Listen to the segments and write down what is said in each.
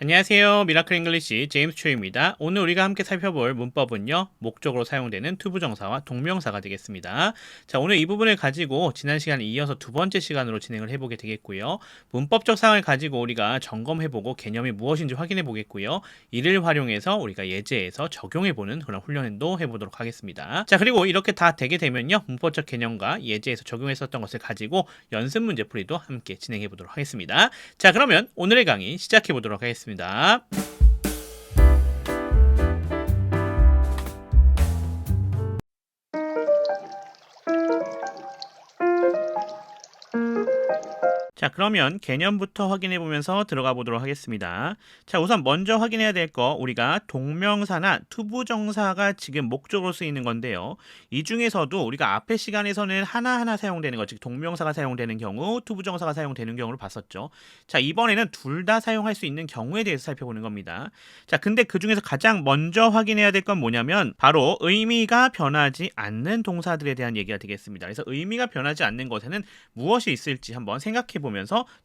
안녕하세요. 미라클 잉글리시 제임스 초입니다. 오늘 우리가 함께 살펴볼 문법은요, 목적으로 사용되는 투부정사와 동명사가 되겠습니다. 자, 오늘 이 부분을 가지고 지난 시간에 이어서 두 번째 시간으로 진행을 해보게 되겠고요. 문법적 사항을 가지고 우리가 점검해보고 개념이 무엇인지 확인해보겠고요. 이를 활용해서 우리가 예제에서 적용해보는 그런 훈련도 해보도록 하겠습니다. 자, 그리고 이렇게 다 되게 되면요, 문법적 개념과 예제에서 적용했었던 것을 가지고 연습 문제풀이도 함께 진행해보도록 하겠습니다. 자, 그러면 오늘의 강의 시작해보도록 하겠습니다. 자, 그러면 개념부터 확인해 보면서 들어가 보도록 하겠습니다. 자, 우선 먼저 확인해야 될 거, 우리가 동명사나 투부정사가 지금 목적으로 쓰이는 건데요. 이 중에서도 우리가 앞의 시간에서는 하나하나 사용되는 것, 즉 동명사가 사용되는 경우, 투부정사가 사용되는 경우를 봤었죠. 자, 이번에는 둘 다 사용할 수 있는 경우에 대해서 살펴보는 겁니다. 자, 근데 그 중에서 가장 먼저 확인해야 될 건 뭐냐면 바로 의미가 변하지 않는 동사들에 대한 얘기가 되겠습니다. 그래서 의미가 변하지 않는 것에는 무엇이 있을지 한번 생각해 보면서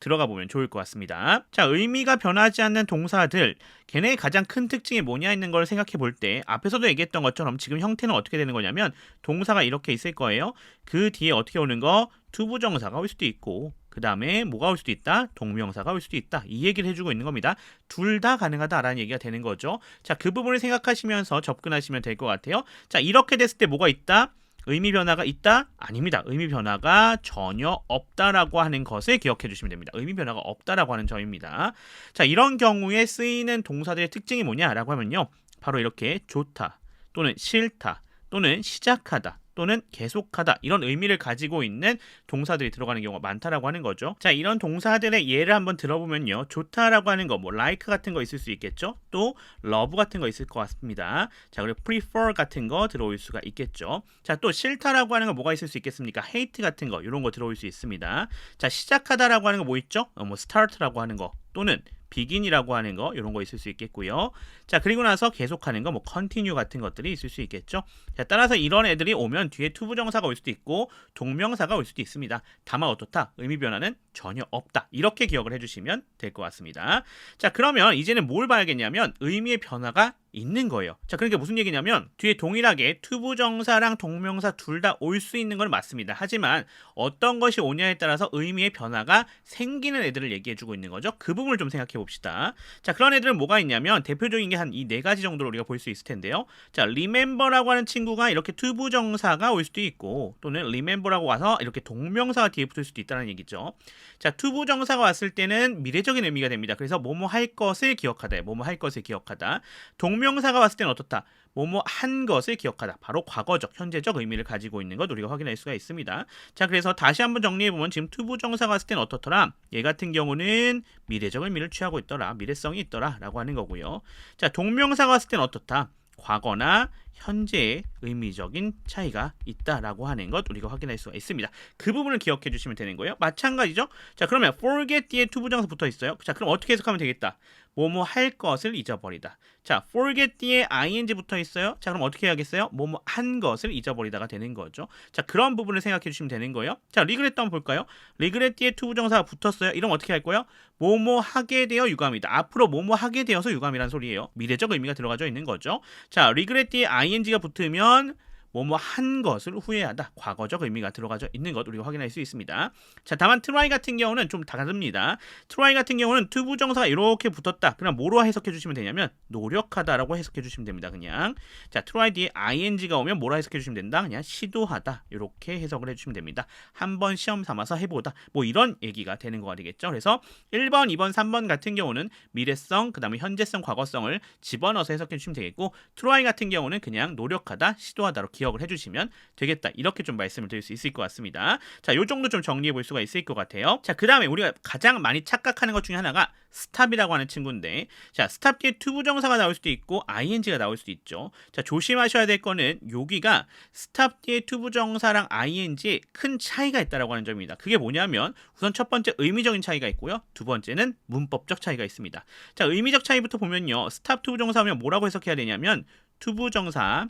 들어가 보면 좋을 것 같습니다. 자, 의미가 변하지 않는 동사들, 걔네의 가장 큰 특징이 뭐냐 있는 걸 생각해 볼 때 앞에서도 얘기했던 것처럼 지금 형태는 어떻게 되는 거냐면 동사가 이렇게 있을 거예요. 그 뒤에 어떻게 오는 거? 투부정사가 올 수도 있고 그 다음에 뭐가 올 수도 있다? 동명사가 올 수도 있다. 이 얘기를 해주고 있는 겁니다. 둘 다 가능하다라는 얘기가 되는 거죠. 자, 그 부분을 생각하시면서 접근하시면 될 것 같아요. 자, 이렇게 됐을 때 뭐가 있다? 의미 변화가 있다? 아닙니다. 의미 변화가 전혀 없다라고 하는 것을 기억해 주시면 됩니다. 의미 변화가 없다라고 하는 점입니다. 자, 이런 경우에 쓰이는 동사들의 특징이 뭐냐라고 하면요. 바로 이렇게 좋다, 또는 싫다, 또는 시작하다, 또는 계속하다, 이런 의미를 가지고 있는 동사들이 들어가는 경우가 많다라고 하는 거죠. 자, 이런 동사들의 예를 한번 들어보면요. 좋다라고 하는 거, 뭐 like 같은 거 있을 수 있겠죠. 또 love 같은 거 있을 것 같습니다. 자, 그리고 prefer 같은 거 들어올 수가 있겠죠. 자, 또 싫다라고 하는 거 뭐가 있을 수 있겠습니까? hate 같은 거, 이런 거 들어올 수 있습니다. 자, 시작하다라고 하는 거 뭐 있죠? 뭐 start라고 하는 거, 또는 비긴이라고 하는 거, 이런 거 있을 수 있겠고요. 자, 그리고 나서 계속하는 거, 뭐 continue 같은 것들이 있을 수 있겠죠. 자, 따라서 이런 애들이 오면 뒤에 투부정사가 올 수도 있고 동명사가 올 수도 있습니다. 다만 어떻다? 의미 변화는 전혀 없다. 이렇게 기억을 해주시면 될 것 같습니다. 자, 그러면 이제는 뭘 봐야겠냐면 의미의 변화가 있는 거예요. 자, 그러니까 무슨 얘기냐면 뒤에 동일하게 투부정사랑 동명사 둘 다 올 수 있는 건 맞습니다. 하지만 어떤 것이 오냐에 따라서 의미의 변화가 생기는 애들을 얘기해주고 있는 거죠. 그 부분을 좀 생각해 봅시다. 자, 그런 애들은 뭐가 있냐면 대표적인 게 한 이 네 가지 정도로 우리가 볼 수 있을 텐데요. 자, remember라고 하는 친구가 이렇게 투부정사가 올 수도 있고, 또는 remember라고 와서 이렇게 동명사가 뒤에 붙을 수도 있다는 얘기죠. 자, 투부정사가 왔을 때는 미래적인 의미가 됩니다. 그래서 뭐뭐 할 것을 기억하다, 뭐뭐 할 것을 기억하다. 동명사가 왔을 때는 어떻다? 뭐뭐 한 것을 기억하다. 바로 과거적, 현재적 의미를 가지고 있는 것 우리가 확인할 수가 있습니다. 자, 그래서 다시 한번 정리해보면 지금 투부정사가 왔을 때는 어떻더라? 얘 같은 경우는 미래적 의미를 취하고 있더라. 미래성이 있더라. 라고 하는 거고요. 자, 동명사가 왔을 때는 어떻다? 과거나 현재의 의미적인 차이가 있다라고 하는 것 우리가 확인할 수가 있습니다. 그 부분을 기억해 주시면 되는 거예요. 마찬가지죠. 자, 그러면 forget 뒤에 투부정사 붙어 있어요. 자, 그럼 어떻게 해석하면 되겠다? 뭐뭐 할 것을 잊어버리다. 자, forget 뒤에 ing 붙어 있어요. 자, 그럼 어떻게 해야겠어요? 뭐뭐 한 것을 잊어버리다가 되는 거죠. 자, 그런 부분을 생각해 주시면 되는 거예요. 자, regret 한번 볼까요? regret 뒤에 투부정사가 붙었어요. 이러면 어떻게 할 거예요? 뭐뭐 하게 되어 유감이다. 앞으로 뭐뭐 하게 되어서 유감이란 소리예요. 미래적 의미가 들어가져 있는 거죠. 자, regret 뒤에 ing가 붙으면 뭐뭐 한 것을 후회하다. 과거적 의미가 들어가져 있는 것 우리가 확인할 수 있습니다. 자, 다만 try 같은 경우는 좀 다릅니다. try 같은 경우는 투부정사가 이렇게 붙었다. 그럼 뭐로 해석해 주시면 되냐면 노력하다라고 해석해 주시면 됩니다. 그냥. 자, try 뒤에 ing가 오면 뭐라 해석해 주시면 된다? 그냥 시도하다. 이렇게 해석을 해 주시면 됩니다. 한번 시험 삼아서 해보다. 뭐 이런 얘기가 되는 거가 되겠죠. 그래서 1번, 2번, 3번 같은 경우는 미래성, 그 다음에 현재성, 과거성을 집어넣어서 해석해 주시면 되겠고, try 같은 경우는 그냥 노력하다, 시도하다로 기억을 해주시면 되겠다. 이렇게 좀 말씀을 드릴 수 있을 것 같습니다. 자, 요 정도 좀 정리해 볼 수가 있을 것 같아요. 자, 그 다음에 우리가 가장 많이 착각하는 것 중에 하나가 stop이라고 하는 친구인데, 자, stop 뒤에 투부정사가 나올 수도 있고 ing가 나올 수도 있죠. 자, 조심하셔야 될 거는 여기가 stop 뒤에 투부정사랑 ing에 큰 차이가 있다라고 하는 점입니다. 그게 뭐냐면 우선 첫 번째 의미적인 차이가 있고요. 두 번째는 문법적 차이가 있습니다. 자, 의미적 차이부터 보면요. stop 투부정사하면 뭐라고 해석해야 되냐면 투부정사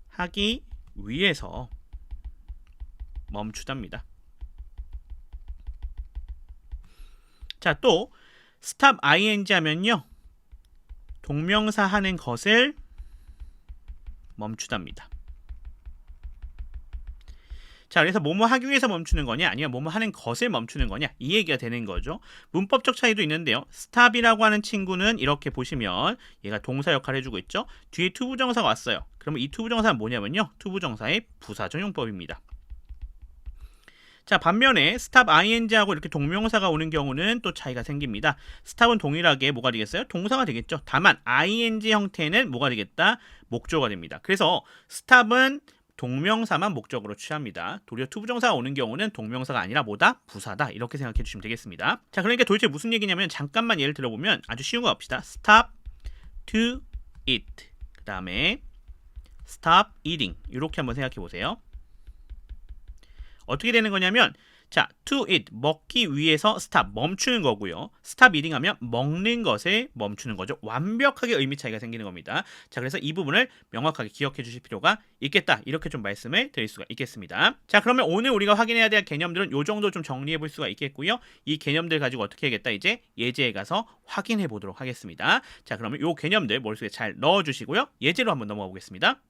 하기 위해서 멈추답니다. 자, 또 stop ing 하면요. 동명사 하는 것을 멈추답니다. 자, 그래서 뭐뭐 하기 위해서 멈추는 거냐 아니면 뭐뭐 하는 것을 멈추는 거냐 이 얘기가 되는 거죠. 문법적 차이도 있는데요. stop이라고 하는 친구는 이렇게 보시면 얘가 동사 역할을 해주고 있죠. 뒤에 투부정사가 왔어요. 그러면 이 투부정사는 뭐냐면요. 투부정사의 부사적용법입니다. 자, 반면에 stop ing하고 이렇게 동명사가 오는 경우는 또 차이가 생깁니다. stop은 동일하게 뭐가 되겠어요? 동사가 되겠죠. 다만 ing 형태는 뭐가 되겠다? 목적어가 됩니다. 그래서 stop은 동명사만 목적으로 취합니다. 도리어 투부정사가 오는 경우는 동명사가 아니라 뭐다? 부사다. 이렇게 생각해 주시면 되겠습니다. 자, 그러니까 도대체 무슨 얘기냐면 잠깐만 예를 들어보면 아주 쉬운 거 합시다. stop to eat. 그 다음에 stop eating. 이렇게 한번 생각해 보세요. 어떻게 되는 거냐면 자, to eat, 먹기 위해서 stop, 멈추는 거고요. stop eating 하면 먹는 것을 멈추는 거죠. 완벽하게 의미 차이가 생기는 겁니다. 자, 그래서 이 부분을 명확하게 기억해 주실 필요가 있겠다. 이렇게 좀 말씀을 드릴 수가 있겠습니다. 자, 그러면 오늘 우리가 확인해야 될 개념들은 이 정도 좀 정리해 볼 수가 있겠고요. 이 개념들 가지고 어떻게 하겠다? 이제 예제에 가서 확인해 보도록 하겠습니다. 자, 그러면 이 개념들 머릿속에 잘 넣어 주시고요. 예제로 한번 넘어가 보겠습니다.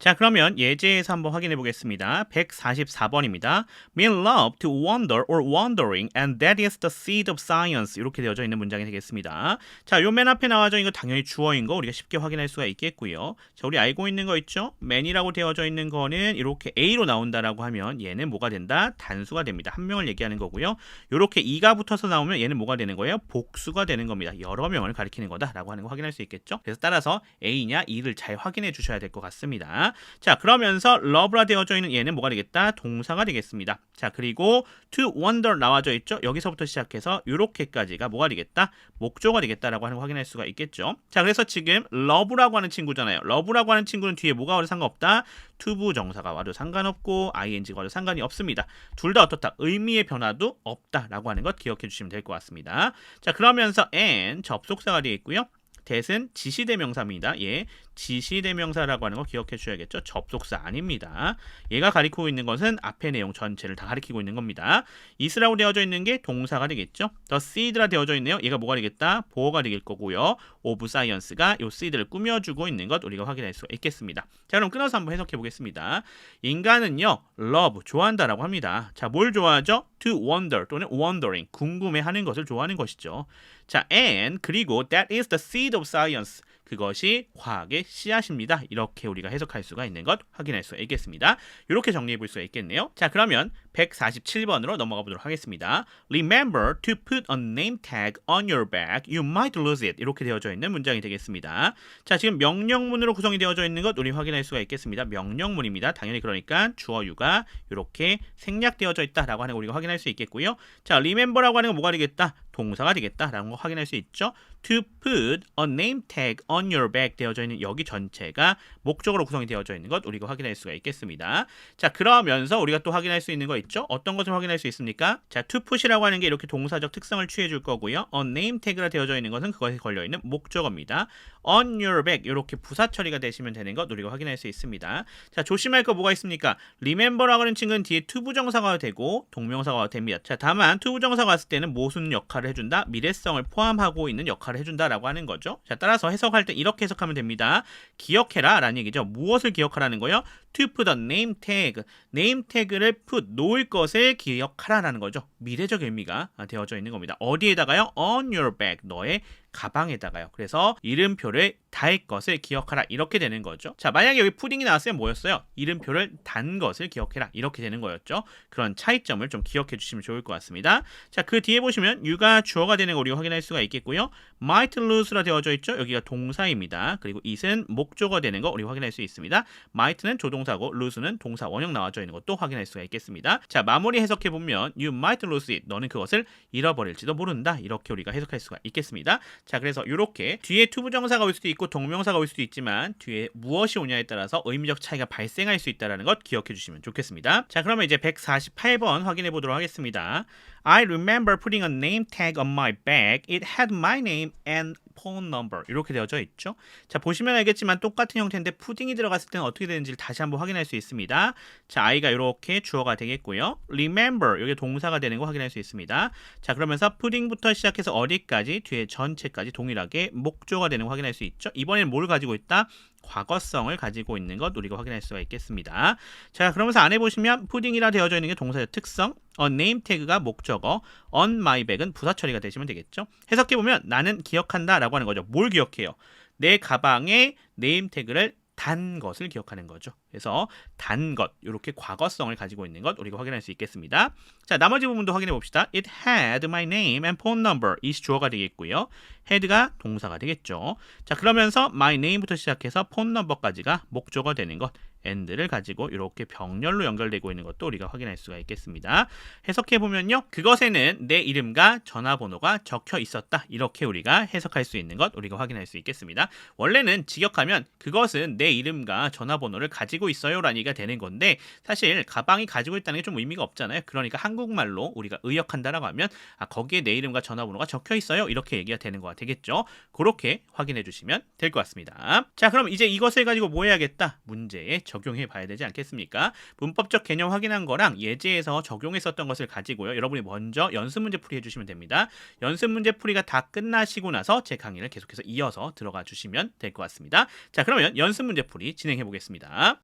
자, 그러면 예제에서 한번 확인해 보겠습니다. 144번입니다. Men love to wander or wandering and that is the seed of science. 이렇게 되어져 있는 문장이 되겠습니다. 자, 요 맨 앞에 나와져 있는 거 당연히 주어인 거 우리가 쉽게 확인할 수가 있겠고요. 자, 우리 알고 있는 거 있죠? man이라고 되어져 있는 거는 이렇게 A로 나온다라고 하면 얘는 뭐가 된다? 단수가 됩니다. 한 명을 얘기하는 거고요. 요렇게 2가 붙어서 나오면 얘는 뭐가 되는 거예요? 복수가 되는 겁니다. 여러 명을 가리키는 거다라고 하는 거 확인할 수 있겠죠? 그래서 따라서 A냐 E를 잘 확인해 주셔야 될 것 같습니다. 자, 그러면서 love라 되어져 있는 얘는 뭐가 되겠다? 동사가 되겠습니다. 자, 그리고 to wander 나와져 있죠? 여기서부터 시작해서 이렇게까지가 뭐가 되겠다? 목조가 되겠다라고 하는 거 확인할 수가 있겠죠? 자, 그래서 지금 love라고 하는 친구잖아요. love라고 하는 친구는 뒤에 뭐가 와도 상관없다? 투부정사가 와도 상관없고 ing가 와도 상관이 없습니다. 둘 다 어떻다? 의미의 변화도 없다라고 하는 것 기억해 주시면 될 것 같습니다. 자, 그러면서 and 접속사가 되어 있고요. that은 지시대명사입니다. 예, 지시대명사라고 하는 거 기억해 주셔야겠죠. 접속사 아닙니다. 얘가 가리키고 있는 것은 앞의 내용 전체를 다 가리키고 있는 겁니다. is라고 되어져 있는 게 동사가 되겠죠. the seed라 되어져 있네요. 얘가 뭐가 되겠다? 보어가 되길 거고요. of science가 요 seed를 꾸며주고 있는 것 우리가 확인할 수가 있겠습니다. 자, 그럼 끊어서 한번 해석해 보겠습니다. 인간은요, love, 좋아한다라고 합니다. 자, 뭘 좋아하죠? to wonder 또는 wondering, 궁금해하는 것을 좋아하는 것이죠. 자, and 그리고 that is the seed of science. 그것이 과학의 씨앗입니다. 이렇게 우리가 해석할 수가 있는 것 확인할 수가 있겠습니다. 이렇게 정리해 볼 수가 있겠네요. 자, 그러면 147번으로 넘어가 보도록 하겠습니다. Remember to put a name tag on your bag. You might lose it. 이렇게 되어져 있는 문장이 되겠습니다. 자, 지금 명령문으로 구성이 되어져 있는 것 우리 확인할 수가 있겠습니다. 명령문입니다. 당연히 그러니까 주어 유가 이렇게 생략되어져 있다라고 하는 거 우리가 확인할 수 있겠고요. 자, remember라고 하는 건 뭐가 되겠다? 동사가 되겠다라는 거 확인할 수 있죠. To put a name tag on your bag 되어져 있는 여기 전체가 목적으로 구성이 되어져 있는 것 우리가 확인할 수가 있겠습니다. 자, 그러면서 우리가 또 확인할 수 있는 거 있죠? 어떤 것을 확인할 수 있습니까? 자, to put이라고 하는 게 이렇게 동사적 특성을 취해 줄 거고요. a name tag가 되어져 있는 것은 그것에 걸려 있는 목적어입니다. on your bag 이렇게 부사 처리가 되시면 되는 것 우리가 확인할 수 있습니다. 자, 조심할 거 뭐가 있습니까? remember라고 하는 친구는 뒤에 투부정사가 되고 동명사가 됩니다. 자, 다만 투부정사가 왔을 때는 무슨 역할을 해준다? 미래성을 포함하고 있는 역할을 해준다라고 하는 거죠. 자, 따라서 해석할 때 이렇게 해석하면 됩니다. 기억해라 라는 얘기죠. 무엇을 기억하라는 거예요? To put a name tag. name tag를 put, 놓을 것을 기억하라 라는 거죠. 미래적 의미가 되어져 있는 겁니다. 어디에다가요? On your bag. 너의 가방에다가요. 그래서 이름표를 달 것을 기억하라 이렇게 되는 거죠. 자, 만약에 여기 푸딩이 나왔으면 뭐였어요? 이름표를 단 것을 기억해라 이렇게 되는 거였죠. 그런 차이점을 좀 기억해 주시면 좋을 것 같습니다. 자, 그 뒤에 보시면 you가 주어가 되는 거 우리가 확인할 수가 있겠고요. might lose라 되어져 있죠. 여기가 동사입니다. 그리고 it은 목적어 되는 거 우리 확인할 수 있습니다. might는 조동사고 lose는 동사 원형 나와져 있는 것도 확인할 수가 있겠습니다. 자, 마무리 해석해 보면 you might lose it. 너는 그것을 잃어버릴지도 모른다. 이렇게 우리가 해석할 수가 있겠습니다. 자, 그래서 이렇게 뒤에 투부정사가 올 수도 있고 동명사가 올 수도 있지만 뒤에 무엇이 오냐에 따라서 의미적 차이가 발생할 수 있다는 것 기억해 주시면 좋겠습니다. 자, 그러면 이제 148번 확인해 보도록 하겠습니다. I remember putting a name tag on my bag. It had my name and phone number. 이렇게 되어져 있죠. 자, 보시면 알겠지만 똑같은 형태인데 푸딩이 들어갔을 때는 어떻게 되는지를 다시 한번 한번 확인할 수 있습니다. 자, I가 이렇게 주어가 되겠고요. remember, 이게 동사가 되는 거 확인할 수 있습니다. 자, 그러면서 putting부터 시작해서 어디까지, 뒤에 전체까지 동일하게 목조가 되는 거 확인할 수 있죠. 이번에는 뭘 가지고 있다? 과거성을 가지고 있는 것 우리가 확인할 수가 있겠습니다. 자, 그러면서 안에 보시면 푸딩이라 되어져 있는 게 동사의 특성, name 태그가 목적어, on my bag은 부사 처리가 되시면 되겠죠. 해석해보면 나는 기억한다 라고 하는 거죠. 뭘 기억해요? 내 가방에 name 태그를 단 것을 기억하는 거죠. 그래서 단 것, 이렇게 과거성을 가지고 있는 것 우리가 확인할 수 있겠습니다. 자, 나머지 부분도 확인해 봅시다. It had my name and phone number. 이 주어가 되겠고요. had가 동사가 되겠죠. 자, 그러면서 my name부터 시작해서 phone number까지가 목적어가 되는 것, and를 가지고 이렇게 병렬로 연결되고 있는 것도 우리가 확인할 수가 있겠습니다. 해석해 보면요, 그것에는 내 이름과 전화번호가 적혀 있었다. 이렇게 우리가 해석할 수 있는 것 우리가 확인할 수 있겠습니다. 원래는 직역하면 그것은 내 이름과 전화번호를 가지고 있어요 라는 얘기가 되는 건데, 사실 가방이 가지고 있다는 게 좀 의미가 없잖아요. 그러니까 한국말로 우리가 의역한다라고 하면 거기에 내 이름과 전화번호가 적혀 있어요, 이렇게 얘기가 되는 거가 되겠죠. 그렇게 확인해 주시면 될 것 같습니다. 자, 그럼 이제 이것을 가지고 뭐 해야겠다? 문제에 적용해 봐야 되지 않겠습니까? 문법적 개념 확인한 거랑 예제에서 적용했었던 것을 가지고요, 여러분이 먼저 연습 문제 풀이 해주시면 됩니다. 연습 문제 풀이가 다 끝나시고 나서 제 강의를 계속해서 이어서 들어가 주시면 될 것 같습니다. 자, 그러면 연습 문제 풀이 진행해 보겠습니다.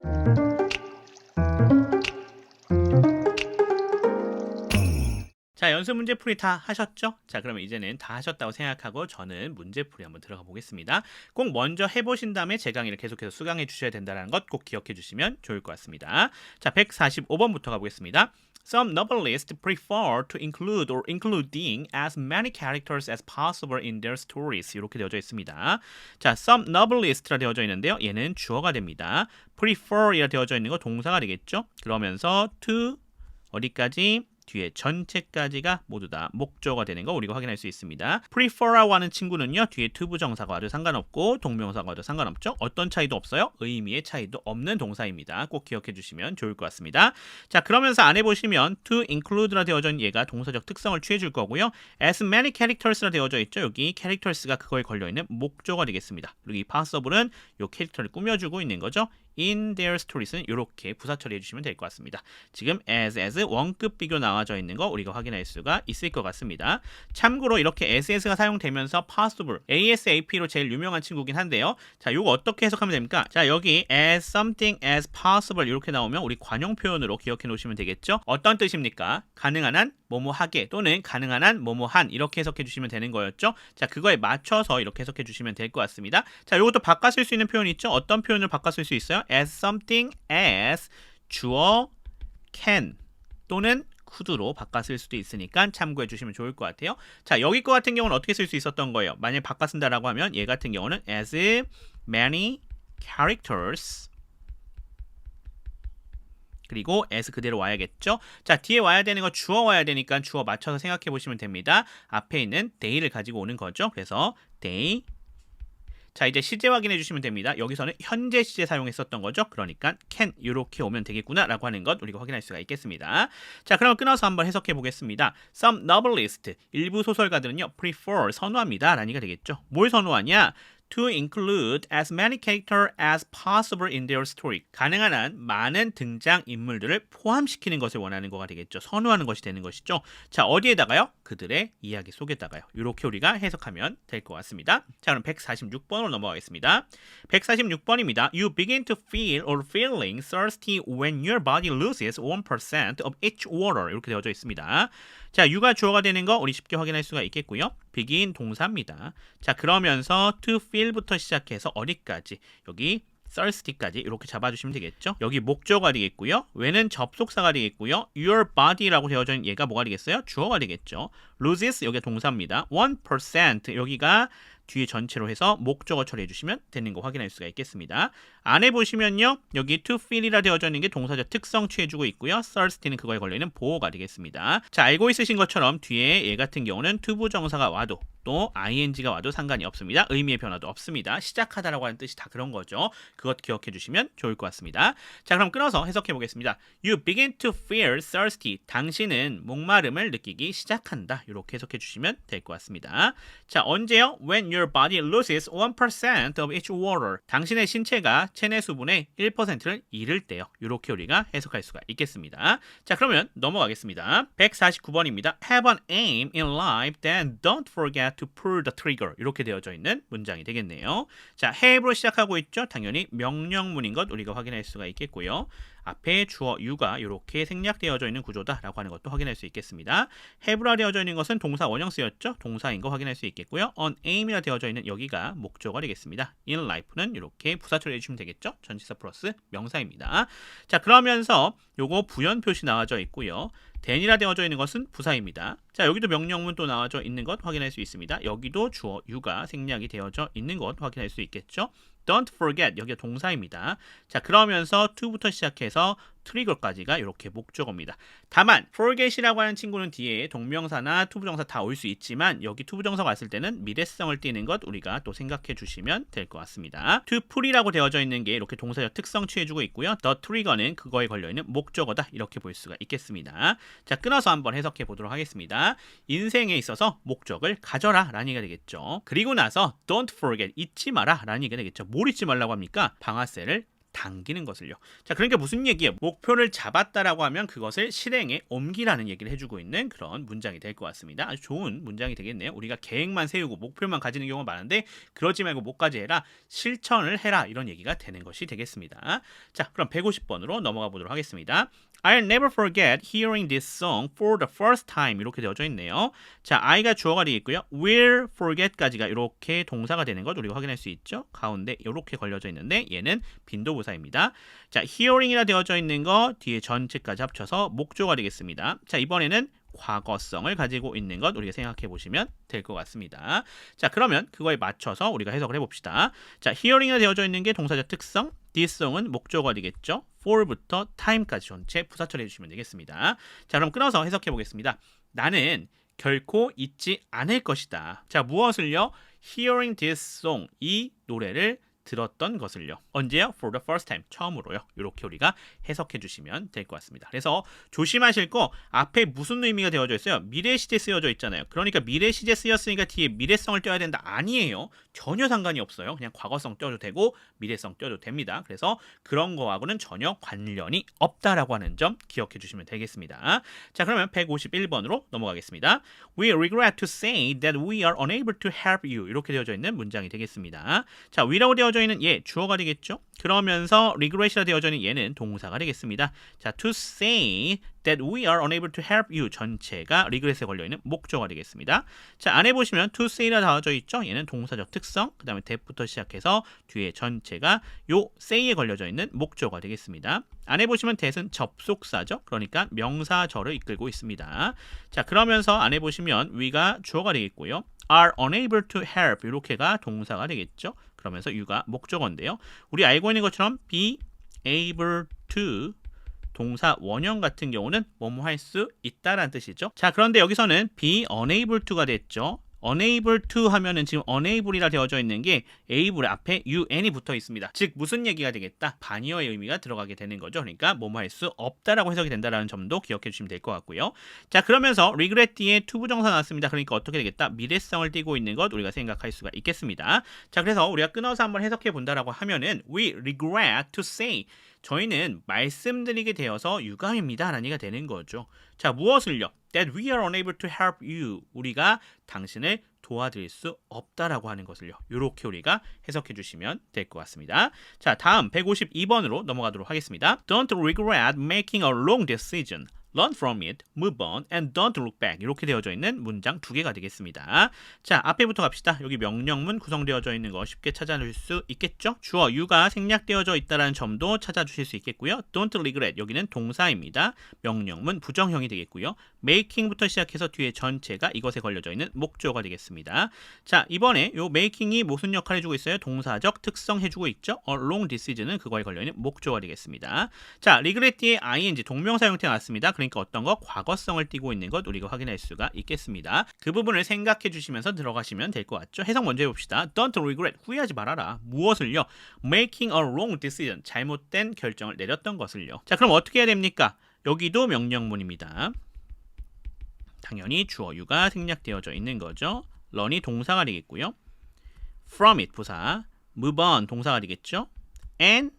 자, 연습 문제 풀이 다 하셨죠? 자, 그러면 이제는 다 하셨다고 생각하고 저는 문제 풀이 한번 들어가 보겠습니다. 꼭 먼저 해보신 다음에 제 강의를 계속해서 수강해 주셔야 된다는 것 꼭 기억해 주시면 좋을 것 같습니다. 자, 145번부터 가보겠습니다. Some novelists prefer to include or including as many characters as possible in their stories. 이렇게 되어져 있습니다. 자, some novelist라 되어져 있는데요. 얘는 주어가 됩니다. prefer이라 되어져 있는 거 동사가 되겠죠. 그러면서 to 어디까지? 뒤에 전체까지가 모두 다 목적어가 되는 거 우리가 확인할 수 있습니다. prefer라고 하는 친구는요, 뒤에 to 부정사가 와도 상관없고 동명사가 와도 상관없죠. 어떤 차이도 없어요. 의미의 차이도 없는 동사입니다. 꼭 기억해 주시면 좋을 것 같습니다. 자, 그러면서 안에 보시면 to include라 되어져 있는 얘가 동사적 특성을 취해 줄 거고요. as many characters라 되어져 있죠. 여기 characters가 그거에 걸려있는 목적어가 되겠습니다. 그리고 이 passable은 요 캐릭터를 꾸며주고 있는 거죠. in their stories는 이렇게 부사 처리해 주시면 될 것 같습니다. 지금 as 원급 비교 나와져 있는 거 우리가 확인할 수가 있을 것 같습니다. 참고로 이렇게 as가 사용되면서 possible, ASAP로 제일 유명한 친구긴 한데요. 자, 이거 어떻게 해석하면 됩니까? 자, 여기 as something as possible 이렇게 나오면 우리 관용 표현으로 기억해 놓으시면 되겠죠. 어떤 뜻입니까? 가능한 한 뭐뭐하게 또는 가능한 한 뭐뭐한 이렇게 해석해 주시면 되는 거였죠. 자, 그거에 맞춰서 이렇게 해석해 주시면 될 것 같습니다. 자, 이것도 바꿔 쓸 수 있는 표현이 있죠. 어떤 표현을 바꿔 쓸 수 있어요? as something as 주어 can 또는 could로 바꿔 쓸 수도 있으니까 참고해 주시면 좋을 것 같아요. 자, 여기 거 같은 경우는 어떻게 쓸 수 있었던 거예요? 만약에 바꿔 쓴다라고 하면 얘 같은 경우는 as many characters 그리고 as 그대로 와야겠죠. 자, 뒤에 와야 되는 거 주어 와야 되니까 주어 맞춰서 생각해 보시면 됩니다. 앞에 있는 they를 가지고 오는 거죠. 그래서 they. 자, 이제 시제 확인해 주시면 됩니다. 여기서는 현재 시제 사용했었던 거죠. 그러니까 can 이렇게 오면 되겠구나 라고 하는 것 우리가 확인할 수가 있겠습니다. 자, 그럼 끊어서 한번 해석해 보겠습니다. Some novelists, 일부 소설가들은요, prefer, 선호합니다 라는 얘기가 되겠죠. 뭘 선호하냐? To include as many characters as possible in their story. 가능한 한 많은 등장 인물들을 포함시키는 것을 원하는 거가 되겠죠. 선호하는 것이 되는 것이죠. 자, 어디에다가요? 그들의 이야기 속에다가요. 이렇게 우리가 해석하면 될 것 같습니다. 자, 그럼 146번으로 넘어가겠습니다. 146번입니다. You begin to feel or feeling thirsty when your body loses 1% of its water. 이렇게 되어져 있습니다. 자, you가 주어가 되는 거 우리 쉽게 확인할 수가 있겠고요. begin 동사입니다. 자, 그러면서 to feel부터 시작해서 어디까지? 여기 thirsty까지 이렇게 잡아주시면 되겠죠. 여기 목적어가 되겠고요. when은 접속사가 되겠고요. your body라고 되어져 있는 얘가 뭐가 되겠어요? 주어가 되겠죠. loses 여기가 동사입니다. 1% 여기가 뒤에 전체로 해서 목적어 처리해 주시면 되는 거 확인할 수가 있겠습니다. 안에 보시면요, 여기 to feel이라 되어져 있는 게 동사적 특성 취해주고 있고요. thirsty는 그거에 걸려있는 보호가 되겠습니다. 자, 알고 있으신 것처럼 뒤에 얘 같은 경우는 to 부정사가 와도 또 ing가 와도 상관이 없습니다. 의미의 변화도 없습니다. 시작하다라고 하는 뜻이 다 그런 거죠. 그것 기억해 주시면 좋을 것 같습니다. 자, 그럼 끊어서 해석해 보겠습니다. You begin to feel thirsty. 당신은 목마름을 느끼기 시작한다. 이렇게 해석해 주시면 될 것 같습니다. 자, 언제요? When your body loses 1% of its water. 당신의 신체가 체내 수분의 1%를 잃을 때요. 이렇게 우리가 해석할 수가 있겠습니다. 자, 그러면 넘어가겠습니다. 149번입니다. Have an aim in life, then don't forget to pull the trigger. 이렇게 되어져 있는 문장이 되겠네요. 자, have로 시작하고 있죠. 당연히 명령문인 것 우리가 확인할 수가 있겠고요. 앞에 주어 you가 이렇게 생략되어져 있는 구조다라고 하는 것도 확인할 수 있겠습니다. have라 되어져 있는 것은 동사 원형 쓰였죠. 동사인 거 확인할 수 있겠고요. on aim이라 되어져 있는 여기가 목적어가 되겠습니다. in life는 이렇게 부사 처리해 주시면 되겠죠. 전치사 플러스 명사입니다. 자, 그러면서 요거 부연 표시 나와져 있고요. then이라 되어져 있는 것은 부사입니다. 자, 여기도 명령문 또 나와져 있는 것 확인할 수 있습니다. 여기도 주어 you가 생략이 되어져 있는 것 확인할 수 있겠죠. Don't forget 여기가 동사입니다. 자, 그러면서 to부터 시작해서 trigger까지가 이렇게 목적어입니다. 다만 forget이라고 하는 친구는 뒤에 동명사나 투부정사 다 올 수 있지만 여기 투부정사가 왔을 때는 미래성을 띠는 것 우리가 또 생각해 주시면 될 것 같습니다. to pull이라고 되어져 있는 게 이렇게 동사적 특성 취해주고 있고요. the trigger는 그거에 걸려있는 목적어다 이렇게 볼 수가 있겠습니다. 자, 끊어서 한번 해석해 보도록 하겠습니다. 인생에 있어서 목적을 가져라 라는 얘기가 되겠죠. 그리고 나서 don't forget 잊지 마라 라는 얘기가 되겠죠. 뭘 잊지 말라고 합니까? 방아쇠를 당기는 것을요. 자, 그러니까 무슨 얘기예요? 목표를 잡았다라고 하면 그것을 실행에 옮기라는 얘기를 해주고 있는 그런 문장이 될 것 같습니다. 아주 좋은 문장이 되겠네요. 우리가 계획만 세우고 목표만 가지는 경우가 많은데 그러지 말고 뭐까지 해라? 실천을 해라. 이런 얘기가 되는 것이 되겠습니다. 자, 그럼 150번으로 넘어가 보도록 하겠습니다. I'll never forget hearing this song for the first time 이렇게 되어져 있네요. 자, I가 주어가 되겠고요. will forget까지가 이렇게 동사가 되는 것 우리가 확인할 수 있죠. 가운데 이렇게 걸려져 있는데 얘는 빈도부사입니다. 자, hearing이라 되어져 있는 거 뒤에 전체까지 합쳐서 목조가 되겠습니다. 자, 이번에는 과거성을 가지고 있는 것 우리가 생각해 보시면 될 것 같습니다. 자, 그러면 그거에 맞춰서 우리가 해석을 해봅시다. 자, hearing이 되어져 있는 게 동사적 특성, this song은 목적어가 되겠죠. for부터 time까지 전체 부사 처리해 주시면 되겠습니다. 자, 그럼 끊어서 해석해 보겠습니다. 나는 결코 잊지 않을 것이다. 자, 무엇을요? hearing this song, 이 노래를 들었던 것을요. 언제요? For the first time. 처음으로요. 이렇게 우리가 해석해 주시면 될 것 같습니다. 그래서 조심하실 거 앞에 무슨 의미가 되어져 있어요? 미래 시제 쓰여져 있잖아요. 그러니까 미래 시제 쓰였으니까 뒤에 미래성을 떼야 된다. 아니에요. 전혀 상관이 없어요. 그냥 과거성 떼도 되고 미래성 떼도 됩니다. 그래서 그런 거하고는 전혀 관련이 없다라고 하는 점 기억해 주시면 되겠습니다. 자, 그러면 151번으로 넘어가겠습니다. We regret to say that we are unable to help you. 이렇게 되어져 있는 문장이 되겠습니다. 자, we라고 되어져 있는 얘 주어가 되겠죠. 그러면서 regret이라 되어져 있는 얘는 동사가 되겠습니다. 자, to say that we are unable to help you 전체가 regret에 걸려있는 목적어가 되겠습니다. 자, 안에 보시면 to say라 되어져 있죠. 얘는 동사적 특성, 그 다음에 that부터 시작해서 뒤에 전체가 요 say에 걸려져 있는 목적어가 되겠습니다. 안에 보시면 that은 접속사죠. 그러니까 명사절을 이끌고 있습니다. 자, 그러면서 안에 보시면 we가 주어가 되겠고요. are unable to help 이렇게가 동사가 되겠죠. 그러면서 you가 목적어인데요. 우리 알고 있는 것처럼 be able to 동사 원형 같은 경우는 뭐뭐 할 수 있다라는 뜻이죠. 자, 그런데 여기서는 be unable to가 됐죠. unable to 하면은 지금 unable이라 되어져 있는 게 able 앞에 un이 붙어 있습니다. 즉 무슨 얘기가 되겠다? 반의어의 의미가 들어가게 되는 거죠. 그러니까 뭐뭐 할 수 없다라고 해석이 된다라는 점도 기억해 주시면 될 것 같고요. 자, 그러면서 regret 뒤에 투부정사 나왔습니다. 그러니까 어떻게 되겠다? 미래성을 띠고 있는 것 우리가 생각할 수가 있겠습니다. 자, 그래서 우리가 끊어서 한번 해석해 본다라고 하면은 we regret to say 저희는 말씀드리게 되어서 유감입니다 라는 얘기가 되는 거죠. 자, 무엇을요? That we are unable to help you. 우리가 당신을 도와드릴 수 없다라고 하는 것을요. 이렇게 우리가 해석해 주시면 될 것 같습니다. 자, 다음 152번으로 넘어가도록 하겠습니다. Don't regret making a wrong decision. Learn from it, move on, and don't look back. 이렇게 되어져 있는 문장 두 개가 되겠습니다. 자, 앞에부터 갑시다. 여기 명령문 구성되어져 있는 거 쉽게 찾아줄 수 있겠죠? 주어 you가 생략되어져 있다는 점도 찾아주실 수 있겠고요. Don't regret, 여기는 동사입니다. 명령문 부정형이 되겠고요. making부터 시작해서 뒤에 전체가 이것에 걸려져 있는 목조가 되겠습니다. 자, 이번에 요 making이 무슨 역할을 해주고 있어요? 동사적 특성 해주고 있죠? A wrong decision은 그거에 걸려있는 목조가 되겠습니다. 자, regret 뒤에 ing 동명사 형태 나왔습니다. 그러니까 어떤 거? 과거성을 띠고 있는 것 우리가 확인할 수가 있겠습니다. 그 부분을 생각해 주시면서 들어가시면 될 것 같죠? 해석 먼저 해봅시다. Don't regret. 후회하지 말아라. 무엇을요? Making a wrong decision. 잘못된 결정을 내렸던 것을요. 자, 그럼 어떻게 해야 됩니까? 여기도 명령문입니다. 당연히 주어 유가 생략되어져 있는 거죠. learn이 동사가 되겠고요. from it 부사, move on 동사가 되겠죠. and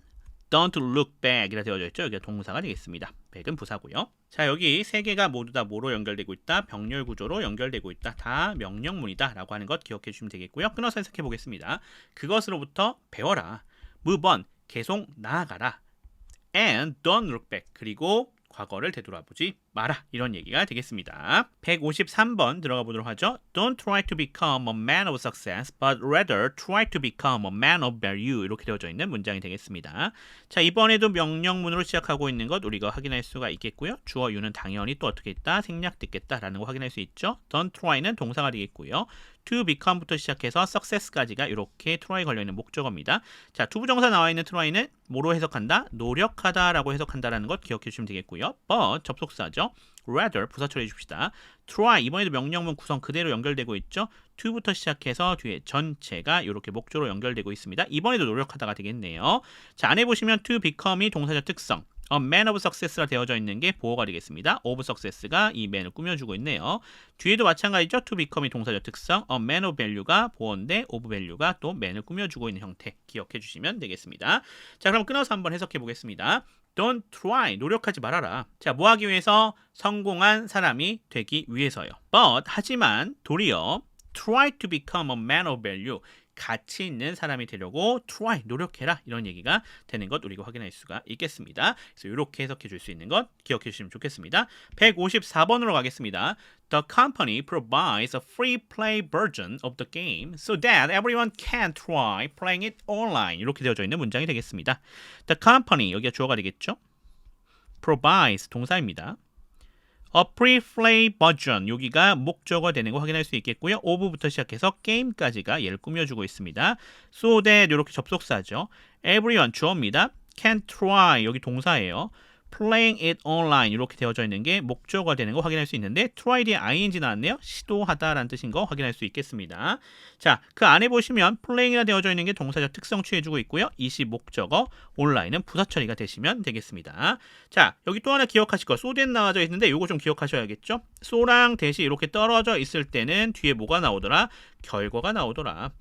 don't look back 이라 되어져 있죠. 여기가 동사가 되겠습니다. back은 부사고요. 자, 여기 세 개가 모두 다 뭐로 연결되고 있다? 병렬 구조로 연결되고 있다. 다 명령문이다 라고 하는 것 기억해 주시면 되겠고요. 끊어서 해석해 보겠습니다. 그것으로부터 배워라. move on, 계속 나아가라. and don't look back, 그리고 과거를 되돌아보지 마라. 이런 얘기가 되겠습니다. 153번 들어가 보도록 하죠. Don't try to become a man of success, but rather try to become a man of value. 이렇게 되어져 있는 문장이 되겠습니다. 자, 이번에도 명령문으로 시작하고 있는 것 우리가 확인할 수가 있겠고요. 주어 유는 당연히 또 어떻게 했다? 생략됐겠다라는 거 확인할 수 있죠. Don't try는 동사가 되겠고요. to become부터 시작해서 success까지가 이렇게 try 걸려있는 목적어입니다. 자, 투부정사 나와 있는 try는 뭐로 해석한다? 노력하다라고 해석한다라는 것 기억해 주시면 되겠고요. but 접속사죠. rather 부사 처리해 줍시다. try 이번에도 명령문 구성 그대로 연결되고 있죠. to부터 시작해서 뒤에 전체가 이렇게 목조로 연결되고 있습니다. 이번에도 노력하다가 되겠네요. 자, 안에 보시면 to become이 동사적 특성, a man of success라 되어져 있는 게 보어가 되겠습니다. of success가 이 man을 꾸며주고 있네요. 뒤에도 마찬가지죠. to become이 동사적 특성, a man of value가 보어인데 of value가 또 man을 꾸며주고 있는 형태 기억해 주시면 되겠습니다. 자, 그럼 끊어서 한번 해석해 보겠습니다. Don't try, 노력하지 말아라. 자, 뭐 하기 위해서? 성공한 사람이 되기 위해서요. But, 하지만 도리어 try to become a man of value, 가치 있는 사람이 되려고 try, 노력해라. 이런 얘기가 되는 것 우리가 확인할 수가 있겠습니다. 그래서 이렇게 해석해 줄 수 있는 것 기억해 주시면 좋겠습니다. 154번으로 가겠습니다. The company provides a free play version of the game so that everyone can try playing it online. 이렇게 되어져 있는 문장이 되겠습니다. The company, 여기가 주어가 되겠죠. provides, 동사입니다. A free-play version, 여기가 목적어 되는 거 확인할 수 있겠고요. of부터 시작해서 게임까지가 얘를 꾸며주고 있습니다. So that, 이렇게 접속사죠. Everyone, 주어입니다. Can try, 여기 동사예요. Playing it online, 이렇게 되어져 있는 게 목적어가 되는 거 확인할 수 있는데 try 뒤에 ing 나왔네요. 시도하다라는 뜻인 거 확인할 수 있겠습니다. 자, 그 안에 보시면 playing이라 되어져 있는 게 동사적 특성 취해주고 있고요. 이시 목적어, 온라인은 부사 처리가 되시면 되겠습니다. 자, 여기 또 하나 기억하실 거, so that 나와져 있는데 요거 좀 기억하셔야겠죠? so랑 that이 이렇게 떨어져 있을 때는 뒤에 뭐가 나오더라? 결과가 나오더라.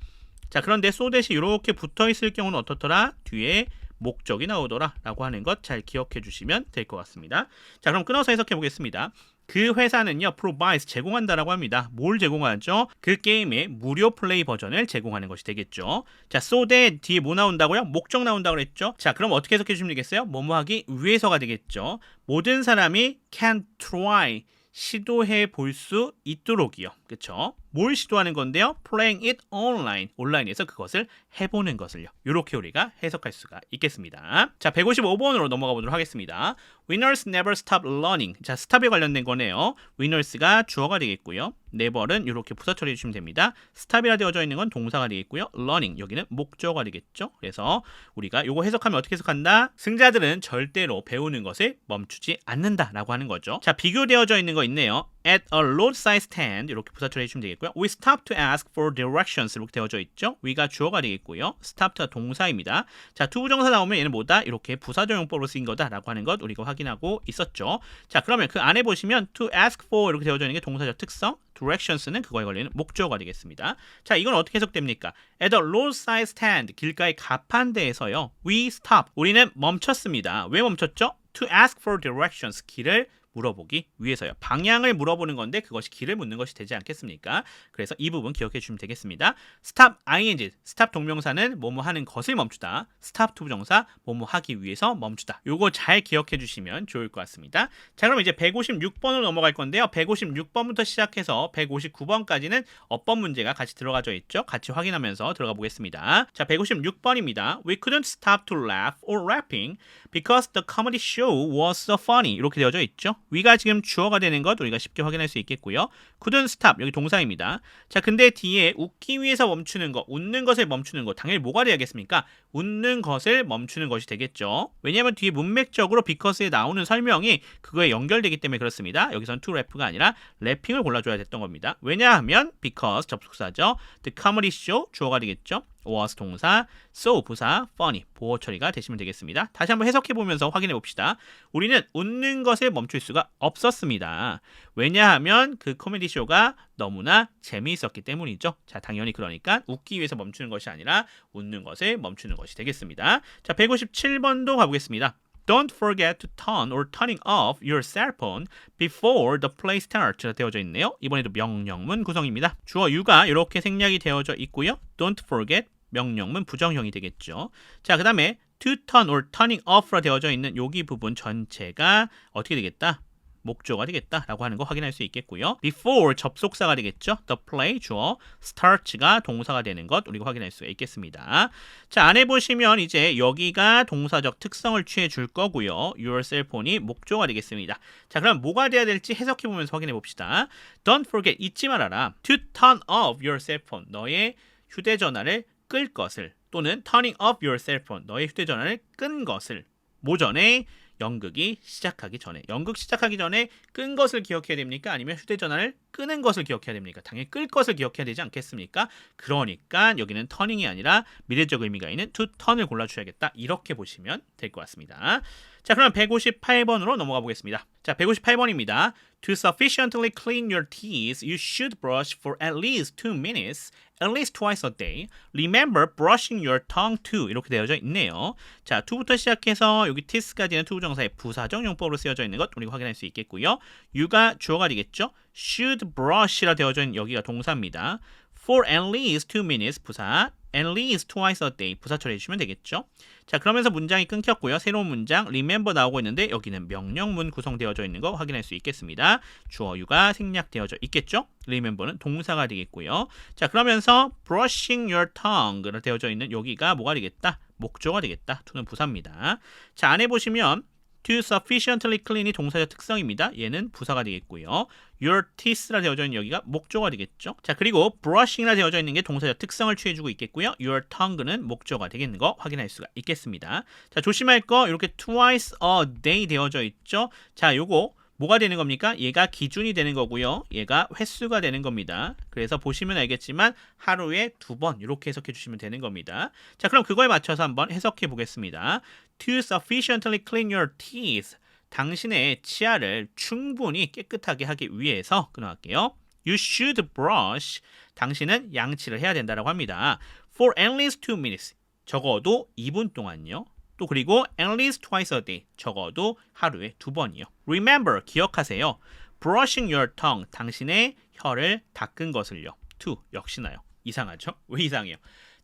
자, 그런데 so that이 이렇게 붙어 있을 경우는 어떻더라? 뒤에 목적이 나오더라 라고 하는 것 잘 기억해 주시면 될 것 같습니다. 자, 그럼 끊어서 해석해 보겠습니다. 그 회사는요, provides, 제공한다라고 합니다. 뭘 제공하죠? 그 게임의 무료 플레이 버전을 제공하는 것이 되겠죠. 자, so that 뒤에 뭐 나온다고요? 목적 나온다고 그랬죠? 자, 그럼 어떻게 해석해 주시면 되겠어요? 뭐뭐 하기 위해서가 되겠죠. 모든 사람이 can try, 시도해 볼 수 있도록이요. 그쵸? 뭘 시도하는 건데요? Playing it online. 온라인에서 그것을 해보는 것을요. 이렇게 우리가 해석할 수가 있겠습니다. 자, 155번으로 넘어가 보도록 하겠습니다. Winners never stop learning. 자, stop에 관련된 거네요. winners가 주어가 되겠고요. never는 이렇게 부사 처리해 주시면 됩니다. stop이라 되어져 있는 건 동사가 되겠고요. learning, 여기는 목적어가 되겠죠. 그래서 우리가 요거 해석하면 어떻게 해석한다? 승자들은 절대로 배우는 것을 멈추지 않는다라고 하는 거죠. 자, 비교되어져 있는 거 있네요. At a roadside stand, 이렇게 부사 처리해 주시면 되겠고요. We stop to ask for directions, 이렇게 되어져 있죠. we가 주어가 되겠고요. stop가 동사입니다. 자, 투부정사 나오면 얘는 뭐다? 이렇게 부사적용법으로 쓰인 거다라고 하는 것 우리가 확인하고 있었죠. 자, 그러면 그 안에 보시면 to ask for 이렇게 되어져 있는 게 동사적 특성, directions는 그거에 걸리는 목적어가 되겠습니다. 자, 이건 어떻게 해석됩니까? At a roadside stand, 길가의 가판대에서요. We stop, 우리는 멈췄습니다. 왜 멈췄죠? To ask for directions, 길을 물어보기 위해서요. 방향을 물어보는 건데 그것이 길을 묻는 것이 되지 않겠습니까? 그래서 이 부분 기억해 주시면 되겠습니다. stop ing, stop 동명사는 뭐뭐 하는 것을 멈추다. stop 투부정사, 뭐뭐 하기 위해서 멈추다. 요거 잘 기억해 주시면 좋을 것 같습니다. 자, 그럼 이제 156번으로 넘어갈 건데요. 156번부터 시작해서 159번까지는 어법 문제가 같이 들어가져 있죠. 같이 확인하면서 들어가 보겠습니다. 자, 156번입니다. We couldn't stop to laugh or laughing because the comedy show was so funny. 이렇게 되어져 있죠. 위가 지금 주어가 되는 것 우리가 쉽게 확인할 수 있겠고요. couldn't stop 여기 동사입니다. 자, 근데 뒤에 웃기 위해서 멈추는 거, 웃는 것을 멈추는 거 당연히 뭐가 돼야겠습니까? 웃는 것을 멈추는 것이 되겠죠. 왜냐하면 뒤에 문맥적으로 because에 나오는 설명이 그거에 연결되기 때문에 그렇습니다. 여기선 to laugh,가 아니라 laughing을 골라줘야 됐던 겁니다. 왜냐하면 because 접속사죠. the comedy show 주어가 되겠죠. was 동사, so 부사, funny 보호 처리가 되시면 되겠습니다. 다시 한번 해석해 보면서 확인해 봅시다. 우리는 웃는 것을 멈출 수가 없었습니다. 왜냐하면 그 코미디 쇼가 너무나 재미있었기 때문이죠. 자, 당연히 그러니까 웃기 위해서 멈추는 것이 아니라 웃는 것을 멈추는 것이 되겠습니다. 자, 157번도 가보겠습니다. Don't forget to turn or turning off your cell phone before the play starts 되어져 있네요. 이번에도 명령문 구성입니다. 주어 you가 이렇게 생략이 되어져 있고요. Don't forget 명령문 부정형이 되겠죠. 자, 그 다음에 to turn or turning off라 되어져 있는 여기 부분 전체가 어떻게 되겠다? 목조가 되겠다라고 하는 거 확인할 수 있겠고요. before 접속사가 되겠죠. the play 주어, starts가 동사가 되는 것 우리가 확인할 수가 있겠습니다. 자, 안에 보시면 이제 여기가 동사적 특성을 취해 줄 거고요. your cell phone이 목조가 되겠습니다. 자, 그럼 뭐가 돼야 될지 해석해 보면서 확인해 봅시다. Don't forget 잊지 말아라. to turn off your cell phone 너의 휴대전화를 끌 것을 또는 turning off your cell phone 너의 휴대전화를 끈 것을 모전에 연극이 시작하기 전에 연극 시작하기 전에 끈 것을 기억해야 됩니까? 아니면 휴대전화를 끄는 것을 기억해야 됩니까? 당연히 끌 것을 기억해야 되지 않겠습니까? 그러니까 여기는 turning이 아니라 미래적 의미가 있는 to turn을 골라주셔야겠다. 이렇게 보시면 될 것 같습니다. 자, 그럼 158번으로 넘어가 보겠습니다. 자, 158번입니다. To sufficiently clean your teeth, you should brush for at least 2 minutes, at least twice a day. Remember brushing your tongue too. 이렇게 되어져 있네요. 자, to부터 시작해서 여기 teeth까지는 투부정사의 부사적 용법으로 쓰여져 있는 것 우리가 확인할 수 있겠고요. you가 주어가 되겠죠. should brush라 되어져 있는 여기가 동사입니다. For at least 2 minutes 부사, at least twice a day 부사 처리해 주시면 되겠죠. 자, 그러면서 문장이 끊겼고요. 새로운 문장 remember 나오고 있는데 여기는 명령문 구성되어져 있는 거 확인할 수 있겠습니다. 주어 you가 생략되어져 있겠죠. remember는 동사가 되겠고요. 자, 그러면서 brushing your tongue가 되어져 있는 여기가 뭐가 되겠다? 목조가 되겠다. to는 부사입니다. 자, 안에 보시면 to sufficiently clean이 동사적 특성입니다. 얘는 부사가 되겠고요. your teeth라 되어져 있는 여기가 목조가 되겠죠. 자, 그리고 brushing이라 되어져 있는 게 동사적 특성을 취해주고 있겠고요. your tongue는 목조가 되겠는 거 확인할 수가 있겠습니다. 자, 조심할 거 이렇게 twice a day 되어져 있죠. 자, 요거 뭐가 되는 겁니까? 얘가 기준이 되는 거고요. 얘가 횟수가 되는 겁니다. 그래서 보시면 알겠지만 하루에 2번 이렇게 해석해 주시면 되는 겁니다. 자, 그럼 그거에 맞춰서 한번 해석해 보겠습니다. To sufficiently clean your teeth. 당신의 치아를 충분히 깨끗하게 하기 위해서 끊어갈게요. You should brush. 당신은 양치를 해야 된다고 합니다. For at least 2 minutes. 적어도 2분 동안요. 또 그리고 at least twice a day. 적어도 하루에 2번이요. Remember, 기억하세요. Brushing your tongue. 당신의 혀를 닦은 것을요. to, 역시나요. 이상하죠? 왜 이상해요?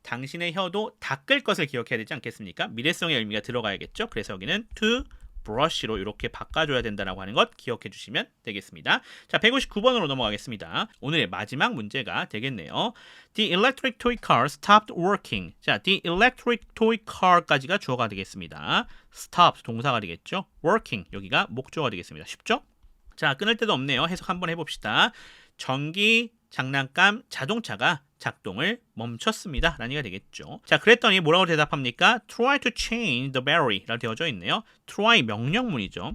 당신의 혀도 닦을 것을 기억해야 되지 않겠습니까? 미래성의 의미가 들어가야겠죠? 그래서 여기는 to brush로 이렇게 바꿔줘야 된다고 하는 것 기억해 주시면 되겠습니다. 자, 159번으로 넘어가겠습니다. 오늘의 마지막 문제가 되겠네요. The electric toy car stopped working. 자, the electric toy car까지가 주어가 되겠습니다. stop 동사가 되겠죠. working 여기가 목조가 되겠습니다. 쉽죠? 자, 끊을 데도 없네요. 해석 한번 해봅시다. 전기 장난감 자동차가 작동을 멈췄습니다. 라니가 되겠죠. 자, 그랬더니 뭐라고 대답합니까? Try to change the battery 라고 되어져 있네요. Try 명령문이죠.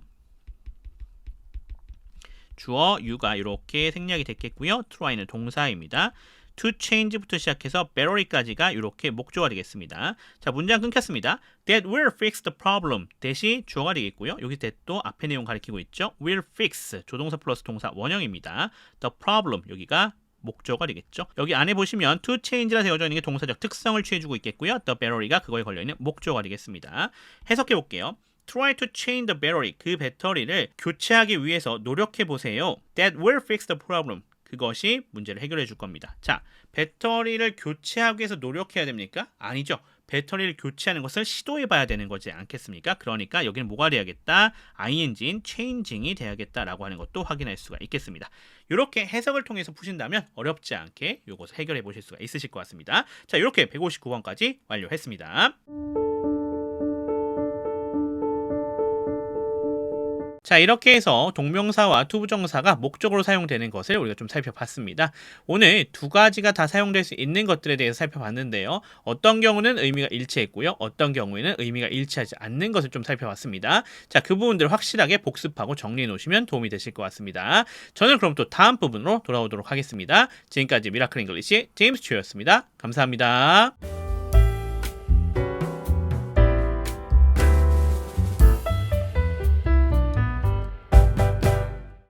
주어 you가 이렇게 생략이 됐겠고요. Try는 동사입니다. To change부터 시작해서 battery까지가 이렇게 목조가 되겠습니다. 자, 문장 끊겼습니다. That will fix the problem. 대시 주어가 되겠고요. 여기 that도 앞에 내용 가리키고 있죠. Will fix 조동사 플러스 동사 원형입니다. The problem 여기가 목조가 되겠죠. 여기 안에 보시면 to change라 되어져 있는 게 동사적 특성을 취해주고 있겠고요. The battery가 그거에 걸려있는 목조가 되겠습니다. 해석해 볼게요. Try to change the battery. 그 배터리를 교체하기 위해서 노력해 보세요. That will fix the problem. 그것이 문제를 해결해 줄 겁니다. 자, 배터리를 교체하기 위해서 노력해야 됩니까? 아니죠. 배터리를 교체하는 것을 시도해 봐야 되는 거지 않겠습니까? 그러니까 여기는 뭐가 돼야겠다? ing인 changing이 돼야겠다라고 하는 것도 확인할 수가 있겠습니다. 이렇게 해석을 통해서 푸신다면 어렵지 않게 이것을 해결해 보실 수가 있으실 것 같습니다. 자, 이렇게 159번까지 완료했습니다. 자, 이렇게 해서 동명사와 투부정사가 목적으로 사용되는 것을 우리가 좀 살펴봤습니다. 오늘 두 가지가 다 사용될 수 있는 것들에 대해서 살펴봤는데요. 어떤 경우는 의미가 일치했고요. 어떤 경우에는 의미가 일치하지 않는 것을 좀 살펴봤습니다. 자, 그 부분들 확실하게 복습하고 정리해 놓으시면 도움이 되실 것 같습니다. 저는 그럼 또 다음 부분으로 돌아오도록 하겠습니다. 지금까지 미라클 잉글리시 제임스 튜였습니다. 감사합니다.